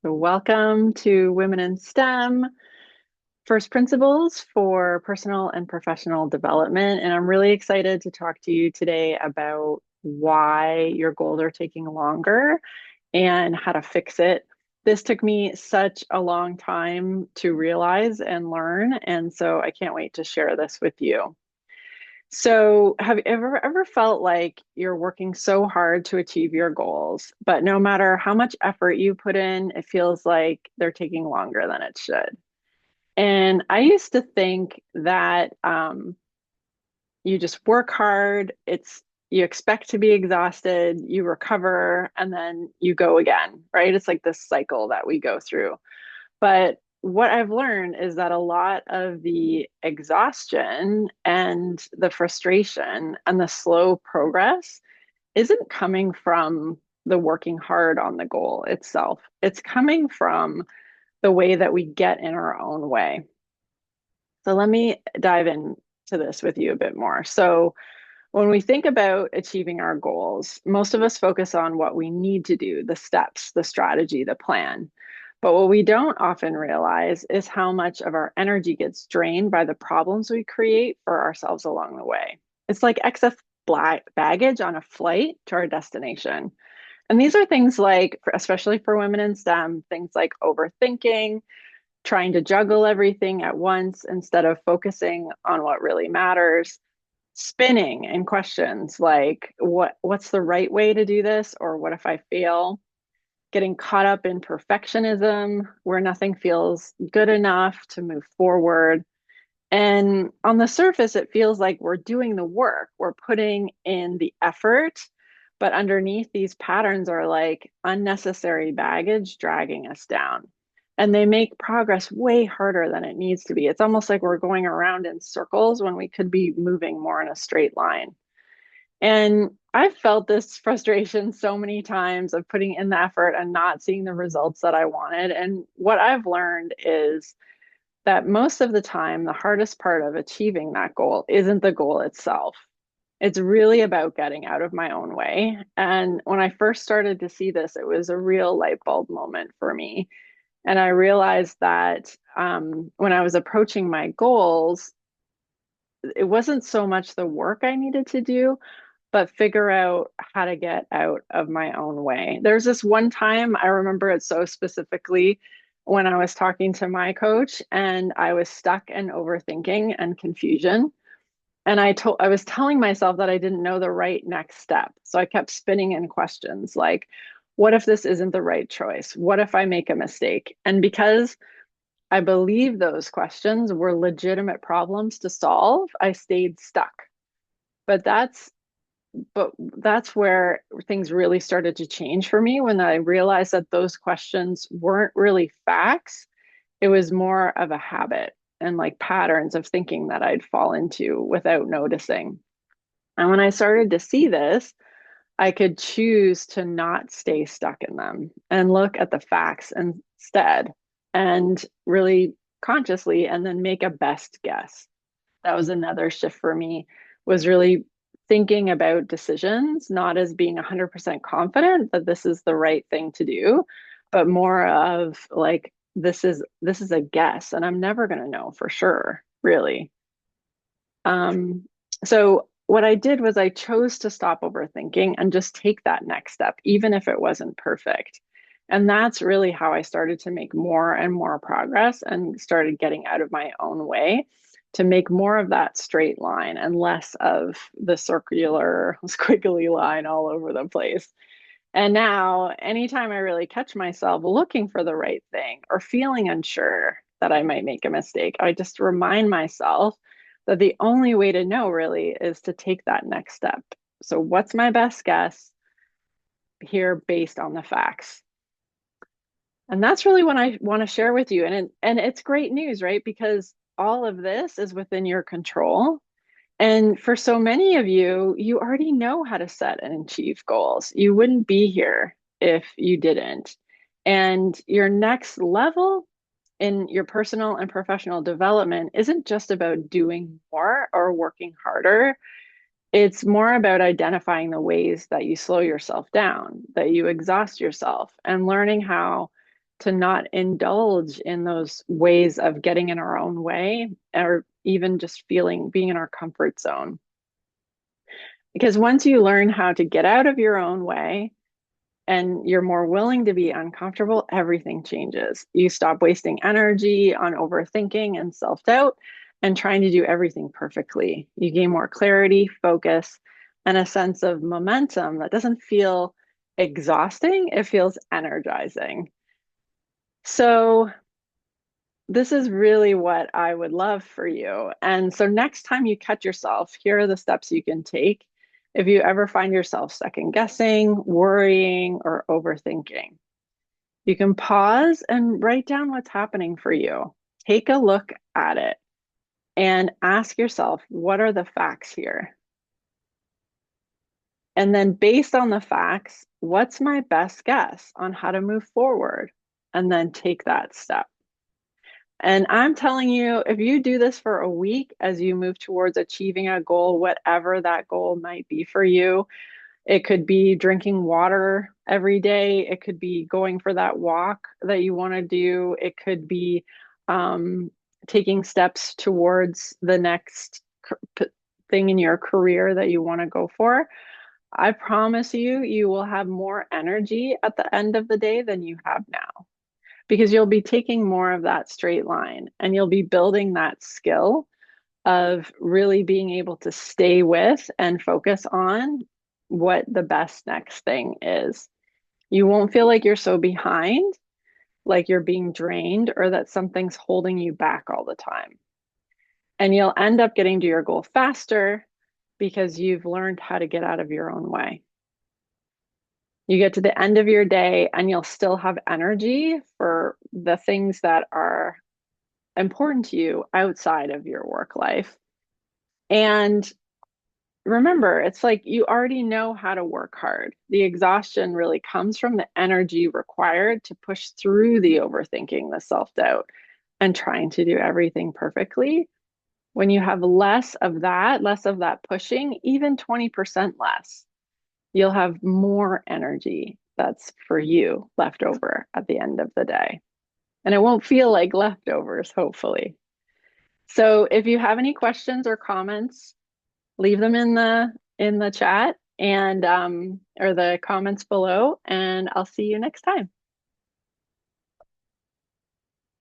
So welcome to Women in STEM, First Principles for Personal and Professional Development. And I'm really excited to talk to you today about why your goals are taking longer and how to fix it. This took me such a long time to realize and learn, and so I can't wait to share this with you. So, have you ever felt like you're working so hard to achieve your goals, but no matter how much effort you put in, it feels like they're taking longer than it should? And I used to think that you just work hard, you expect to be exhausted, you recover, and then you go again, right? It's like this cycle that we go through. But what I've learned is that a lot of the exhaustion and the frustration and the slow progress isn't coming from the working hard on the goal itself. It's coming from the way that we get in our own way. So let me dive into this with you a bit more. So when we think about achieving our goals, most of us focus on what we need to do, the steps, the strategy, the plan. But what we don't often realize is how much of our energy gets drained by the problems we create for ourselves along the way. It's like excess baggage on a flight to our destination. And these are things like, especially for women in STEM, things like overthinking, trying to juggle everything at once instead of focusing on what really matters, spinning in questions like what's the right way to do this, or what if I fail, getting caught up in perfectionism where nothing feels good enough to move forward. And on the surface it feels like we're doing the work, we're putting in the effort, but underneath these patterns are like unnecessary baggage dragging us down, and they make progress way harder than it needs to be. It's almost like we're going around in circles when we could be moving more in a straight line. And I've felt this frustration so many times of putting in the effort and not seeing the results that I wanted. And what I've learned is that most of the time, the hardest part of achieving that goal isn't the goal itself. It's really about getting out of my own way. And when I first started to see this, it was a real light bulb moment for me. And I realized that when I was approaching my goals, it wasn't so much the work I needed to do, but figure out how to get out of my own way. There's this one time, I remember it so specifically, when I was talking to my coach and I was stuck in overthinking and confusion. And I was telling myself that I didn't know the right next step. So I kept spinning in questions like, what if this isn't the right choice? What if I make a mistake? And because I believe those questions were legitimate problems to solve, I stayed stuck. But that's where things really started to change for me, when I realized that those questions weren't really facts. It was more of a habit and like patterns of thinking that I'd fall into without noticing. And when I started to see this, I could choose to not stay stuck in them and look at the facts instead, and really consciously, and then make a best guess. That was another shift for me, was really thinking about decisions not as being 100% confident that this is the right thing to do, but more of like, this is a guess and I'm never going to know for sure, really. So what I did was I chose to stop overthinking and just take that next step, even if it wasn't perfect. And that's really how I started to make more and more progress and started getting out of my own way to make more of that straight line and less of the circular, squiggly line all over the place. And now, anytime I really catch myself looking for the right thing or feeling unsure that I might make a mistake, I just remind myself that the only way to know really is to take that next step. So, what's my best guess here based on the facts? And that's really what I want to share with you. And it's great news, right? Because all of this is within your control. And for so many of you, you already know how to set and achieve goals. You wouldn't be here if you didn't. And your next level in your personal and professional development isn't just about doing more or working harder. It's more about identifying the ways that you slow yourself down, that you exhaust yourself, and learning how to not indulge in those ways of getting in our own way or even just being in our comfort zone. Because once you learn how to get out of your own way and you're more willing to be uncomfortable, everything changes. You stop wasting energy on overthinking and self doubt and trying to do everything perfectly. You gain more clarity, focus, and a sense of momentum that doesn't feel exhausting, it feels energizing. So, this is really what I would love for you. And so next time you catch yourself, here are the steps you can take if you ever find yourself second guessing, worrying, or overthinking. You can pause and write down what's happening for you. Take a look at it and ask yourself, what are the facts here? And then based on the facts, what's my best guess on how to move forward? And then take that step. And I'm telling you, if you do this for a week as you move towards achieving a goal, whatever that goal might be for you, it could be drinking water every day. It could be going for that walk that you want to do. It could be um, taking steps towards the next thing in your career that you want to go for. I promise you, you will have more energy at the end of the day than you have now because you'll be taking more of that straight line and you'll be building that skill of really being able to stay with and focus on what the best next thing is. You won't feel like you're so behind, like you're being drained, or that something's holding you back all the time. And you'll end up getting to your goal faster because you've learned how to get out of your own way. You get to the end of your day and you'll still have energy for the things that are important to you outside of your work life. And remember, it's like you already know how to work hard. The exhaustion really comes from the energy required to push through the overthinking, the self doubt, and trying to do everything perfectly. When you have less of that pushing, even 20% less, you'll have more energy that's for you left over at the end of the day. And it won't feel like leftovers, hopefully. So if you have any questions or comments, leave them in the chat and or the comments below, and I'll see you next time.